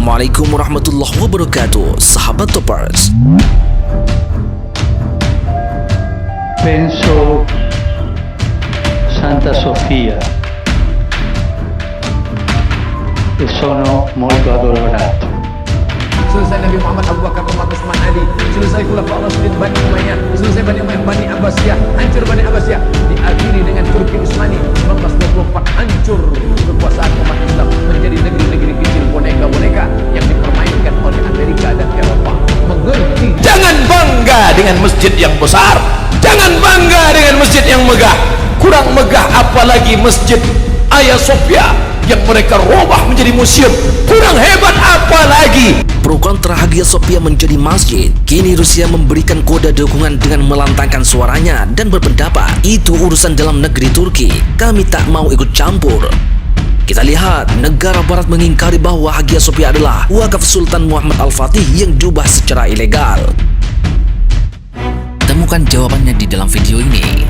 Assalamualaikum warahmatullahi wabarakatuh, sahabat Toppers. Penso Santa Sofia e sono molto addolorato. Selesai Nabi Muhammad, Abu Bakar, Umar, Utsman, Ali. Selesai Khulafaur Rasyidin, Bani Umayyah. Selesai Bani Umayyah, Bani Abbasiyah. Hancur Bani Abbasiyah. Diakhiri dengan Turki Utsmani 1924. Hancur kekuasaan umat Islam menjadi negeri-negeri kecil, boneka-boneka yang dipermainkan oleh Amerika dan Eropa. Mengerti? Jangan bangga dengan masjid yang besar. Jangan bangga dengan masjid yang megah. Kurang megah apalagi masjid Hagia Sophia yang mereka robah menjadi museum. Kurang hebat apalagi. Pro kontra Hagia Sophia menjadi masjid. Kini Rusia memberikan kode dukungan dengan melantangkan suaranya dan berpendapat itu urusan dalam negeri Turki. Kami tak mau ikut campur. Kita lihat negara barat mengingkari bahwa Hagia Sophia adalah wakaf Sultan Muhammad Al-Fatih yang diubah secara ilegal. Temukan jawabannya di dalam video ini.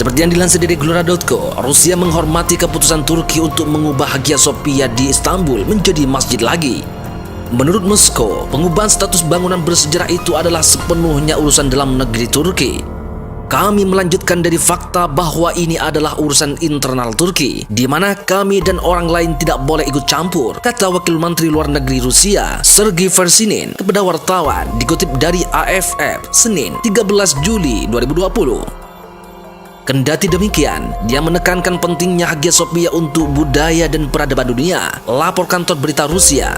Seperti yang dilansir dari Glora.co, Rusia menghormati keputusan Turki untuk mengubah Hagia Sophia di Istanbul menjadi masjid lagi. Menurut Moskow, pengubahan status bangunan bersejarah itu adalah sepenuhnya urusan dalam negeri Turki. Kami melanjutkan dari fakta bahwa ini adalah urusan internal Turki, di mana kami dan orang lain tidak boleh ikut campur, kata Wakil Menteri Luar Negeri Rusia, Sergei Vershinin, kepada wartawan, dikutip dari AFP, Senin 13 Juli 2020. Kendati demikian, dia menekankan pentingnya Hagia Sophia untuk budaya dan peradaban dunia, lapor kantor berita Rusia.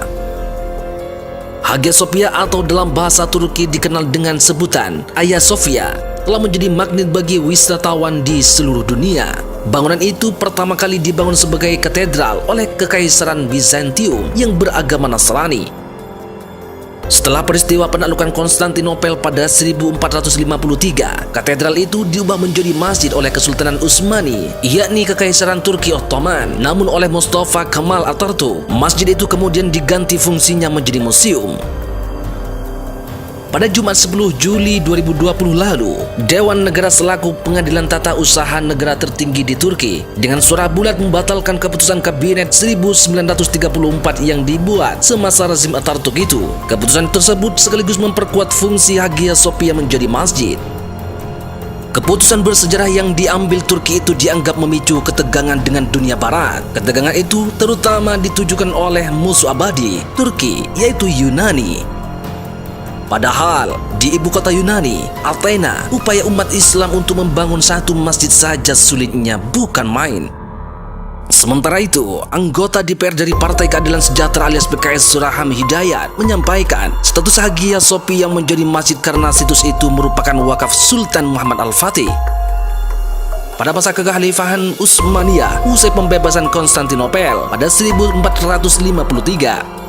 Hagia Sophia atau dalam bahasa Turki dikenal dengan sebutan Hagia Sophia telah menjadi magnet bagi wisatawan di seluruh dunia. Bangunan itu pertama kali dibangun sebagai katedral oleh Kekaisaran Bizantium yang beragama Nasrani. Setelah peristiwa penaklukan Konstantinopel pada 1453, katedral itu diubah menjadi masjid oleh Kesultanan Utsmani, yakni Kekaisaran Turki Ottoman. Namun oleh Mustafa Kemal Atatürk, masjid itu kemudian diganti fungsinya menjadi museum. Pada Jumat 10 Juli 2020 lalu, Dewan Negara selaku pengadilan tata usaha negara tertinggi di Turki dengan suara bulat membatalkan keputusan Kabinet 1934 yang dibuat semasa rezim Atatürk itu. Keputusan tersebut sekaligus memperkuat fungsi Hagia Sophia menjadi masjid. Keputusan bersejarah yang diambil Turki itu dianggap memicu ketegangan dengan dunia barat. Ketegangan itu terutama ditujukan oleh musuh abadi Turki, yaitu Yunani. Padahal di ibu kota Yunani, Athena, upaya umat Islam untuk membangun satu masjid saja sulitnya bukan main. Sementara itu, anggota DPR dari Partai Keadilan Sejahtera alias PKS Suraham Hidayat menyampaikan status Hagia Sophia yang menjadi masjid karena situs itu merupakan wakaf Sultan Muhammad Al-Fatih. Pada masa kekhalifahan Utsmaniyah usai pembebasan Konstantinopel pada 1453,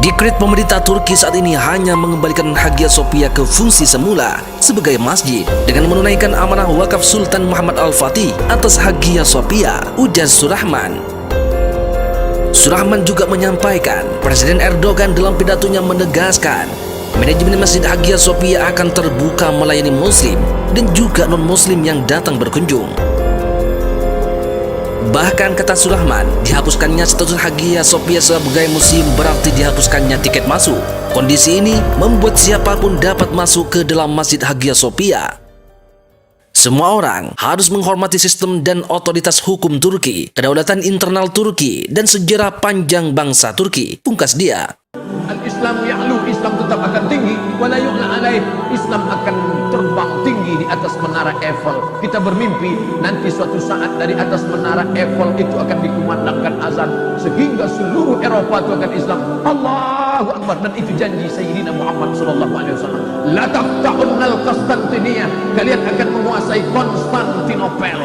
dekret pemerintah Turki saat ini hanya mengembalikan Hagia Sophia ke fungsi semula sebagai masjid dengan menunaikan amanah wakaf Sultan Muhammad Al-Fatih atas Hagia Sophia, ujar Surahman. Surahman juga menyampaikan Presiden Erdogan dalam pidatonya menegaskan manajemen Masjid Hagia Sophia akan terbuka melayani Muslim dan juga non-Muslim yang datang berkunjung. Bahkan kata Surahman, dihapuskannya status Hagia Sophia sebagai museum berarti dihapuskannya tiket masuk. Kondisi ini membuat siapapun dapat masuk ke dalam Masjid Hagia Sophia. Semua orang harus menghormati sistem dan otoritas hukum Turki, kedaulatan internal Turki, dan sejarah panjang bangsa Turki, pungkas dia. Al-Islam ya'lu, Islam tetap akan tinggi, wala yu'la alaih, Islam akan terbang tinggi di atas menara Eiffel. Kita bermimpi nanti suatu saat dari atas menara Eiffel itu akan dikumandangkan azan sehingga seluruh Eropa itu akan Islam. Allahu Akbar. Dan itu janji Sayyidina Muhammad SAW. La taqta'unnal Konstantiniyah, kalian akan menguasai Konstantinopel.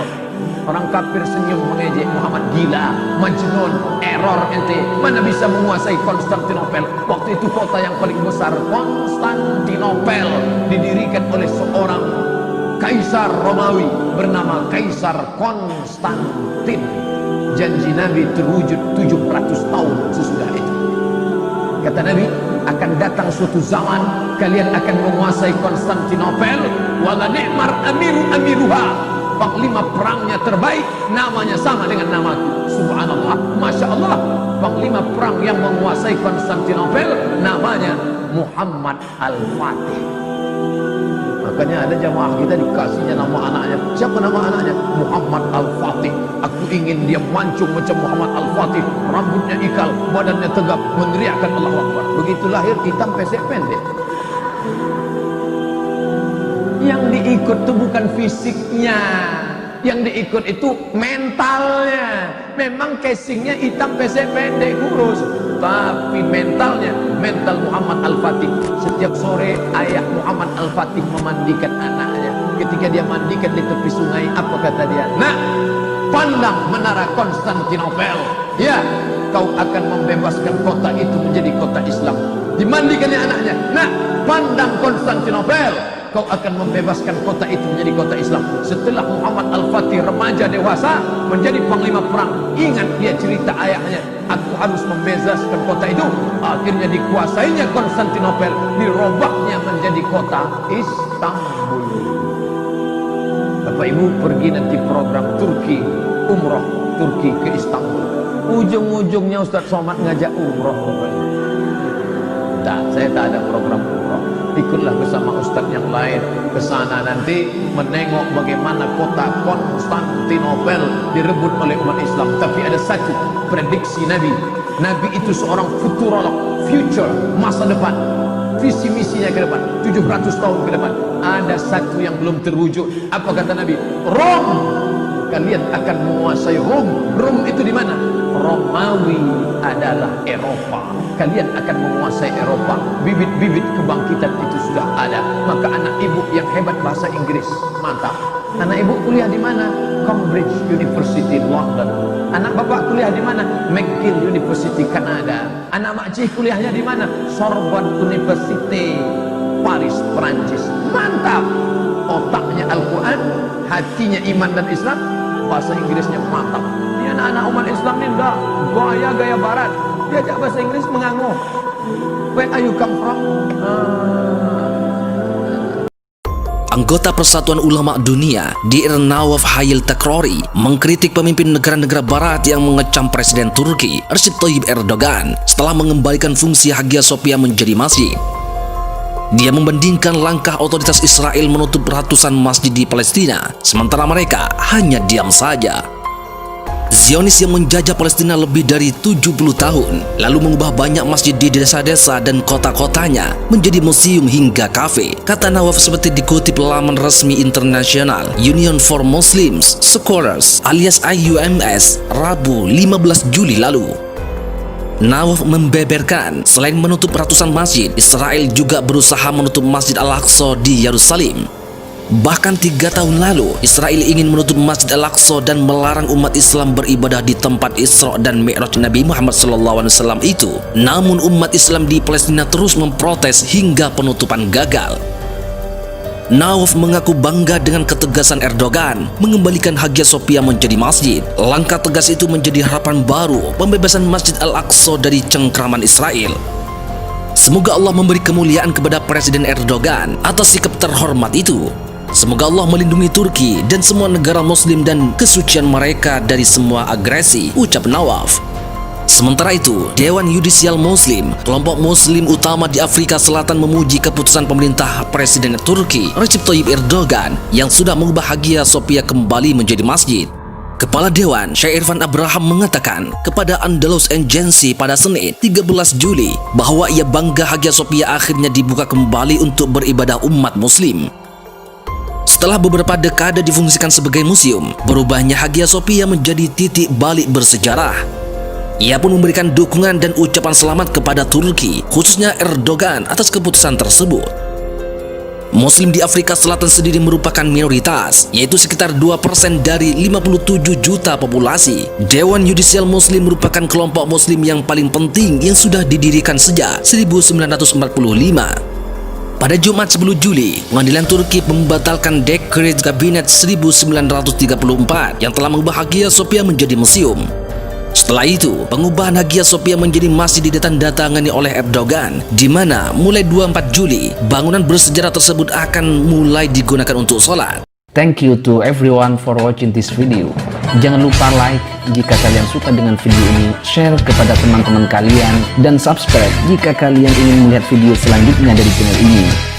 Orang kafir senyum mengejek Muhammad, gila, majnun, error ente, mana bisa menguasai Konstantinopel. Waktu itu kota yang paling besar, Konstantinopel, didirikan oleh seorang kaisar Romawi bernama Kaisar Konstantin. janji Nabi terwujud 700 tahun sesudah itu. Kata Nabi, akan datang suatu zaman kalian akan menguasai Konstantinopel, wala ni'mar amiruha, panglima perangnya terbaik, namanya sama dengan namaku. Subhanallah, Masya Allah, panglima perang yang menguasai Konstantinopel namanya Muhammad Al-Fatih. Makanya ada jamaah kita dikasihnya nama anaknya. Siapa nama anaknya? Muhammad Al-Fatih. Aku ingin dia mancung macam Muhammad Al-Fatih, rambutnya ikal, badannya tegap, meneriakkan Allahu Akbar. Begitu lahir hitam pesek pendek. Yang diikut itu bukan fisiknya, yang diikut itu mentalnya. Memang casingnya hitam pesek pendek kurus, tapi mentalnya, mental Muhammad Al-Fatih. Setiap sore ayah Muhammad Al-Fatih memandikan anaknya. Ketika dia mandikan di tepi sungai, apa kata dia? Nah, pandang menara Konstantinopel, ya, kau akan membebaskan kota itu menjadi kota Islam. Dimandikannya anaknya. Nah, pandang Konstantinopel, kau akan membebaskan kota itu menjadi kota Islam. Setelah Muhammad Al-Fatih remaja dewasa menjadi panglima perang, ingat dia cerita ayahnya, aku harus membebaskan kota itu. Akhirnya dikuasainya Konstantinopel, dirobaknya menjadi kota Istanbul. Bapak Ibu pergi nanti program Turki, umroh Turki ke Istanbul. Ujung-ujungnya Ustaz Somad ngajak umroh Bapak Ibu. Tak, saya tak ada program umroh. Ikutlah bersama ustaz yang lain ke sana nanti menengok bagaimana kota Konstantinopel direbut oleh umat Islam. Tapi ada satu prediksi Nabi. Nabi itu seorang futurolog, future, masa depan. Visi misinya ke depan 700 tahun ke depan. Ada satu yang belum terwujud. Apa kata Nabi? Rom, kalian akan menguasai Rom. Rom itu di mana? Romawi adalah Eropa. Kalian akan menguasai Eropa. Bibit-bibit kebangkitan itu sudah ada. Maka anak ibu yang hebat bahasa Inggris, mantap. Anak ibu kuliah di mana? Cambridge University London. Anak bapak kuliah di mana? McGill University Kanada. Anak makcik kuliahnya di mana? Sorbonne University Paris Prancis. Mantap. Otaknya Al-Quran, hatinya iman dan Islam, bahasa Inggrisnya mantap. Ini anak-anak umat Islam ini enggak gaya barat. Diajak bahasa Inggris menganguh. Where are you come from? Anggota Persatuan Ulama Dunia, Dr. Nawaf Hayil Takrori, mengkritik pemimpin negara-negara barat yang mengecam Presiden Turki, Recep Tayyip Erdogan, setelah mengembalikan fungsi Hagia Sophia menjadi masjid. Dia membandingkan langkah otoritas Israel menutup ratusan masjid di Palestina, sementara mereka hanya diam saja. Zionis yang menjajah Palestina lebih dari 70 tahun, lalu mengubah banyak masjid di desa-desa dan kota-kotanya menjadi museum hingga kafe. Kata Nawaf seperti dikutip laman resmi internasional Union for Muslims Scholars alias IUMS Rabu 15 Juli lalu. Nawaf membeberkan, selain menutup ratusan masjid, Israel juga berusaha menutup Masjid Al-Aqsa di Yerusalem. Bahkan 3 tahun lalu, Israel ingin menutup Masjid Al-Aqsa dan melarang umat Islam beribadah di tempat Isra dan Mi'raj Nabi Muhammad SAW itu. Namun umat Islam di Palestina terus memprotes hingga penutupan gagal. Nawaf mengaku bangga dengan ketegasan Erdogan mengembalikan Hagia Sophia menjadi masjid. Langkah tegas itu menjadi harapan baru pembebasan Masjid Al-Aqsa dari cengkraman Israel. Semoga Allah memberi kemuliaan kepada Presiden Erdogan atas sikap terhormat itu. Semoga Allah melindungi Turki dan semua negara muslim dan kesucian mereka dari semua agresi, ucap Nawaf. Sementara itu, Dewan Yudisial Muslim, kelompok muslim utama di Afrika Selatan, memuji keputusan pemerintah Presiden Turki, Recep Tayyip Erdogan, yang sudah mengubah Hagia Sophia kembali menjadi masjid. Kepala Dewan, Syekh Irfan Abraham, mengatakan kepada Andalus Agency pada Senin 13 Juli bahwa ia bangga Hagia Sophia akhirnya dibuka kembali untuk beribadah umat muslim. Setelah beberapa dekade difungsikan sebagai museum, berubahnya Hagia Sophia menjadi titik balik bersejarah. Ia pun memberikan dukungan dan ucapan selamat kepada Turki, khususnya Erdogan, atas keputusan tersebut. Muslim di Afrika Selatan sendiri merupakan minoritas, yaitu sekitar 2% dari 57 juta populasi. Dewan Yudisial Muslim merupakan kelompok muslim yang paling penting yang sudah didirikan sejak 1945. Pada Jumat 10 Juli, pengadilan Turki membatalkan dekret Kabinet 1934 yang telah mengubah Hagia Sophia menjadi museum. Setelah itu, pengubahan Hagia Sophia menjadi masjid ditandatangani oleh Erdogan, di mana mulai 24 Juli, bangunan bersejarah tersebut akan mulai digunakan untuk sholat. Thank you to everyone for watching this video. Jangan lupa like jika kalian suka dengan video ini, share kepada teman-teman kalian, dan subscribe jika kalian ingin melihat video selanjutnya dari channel ini.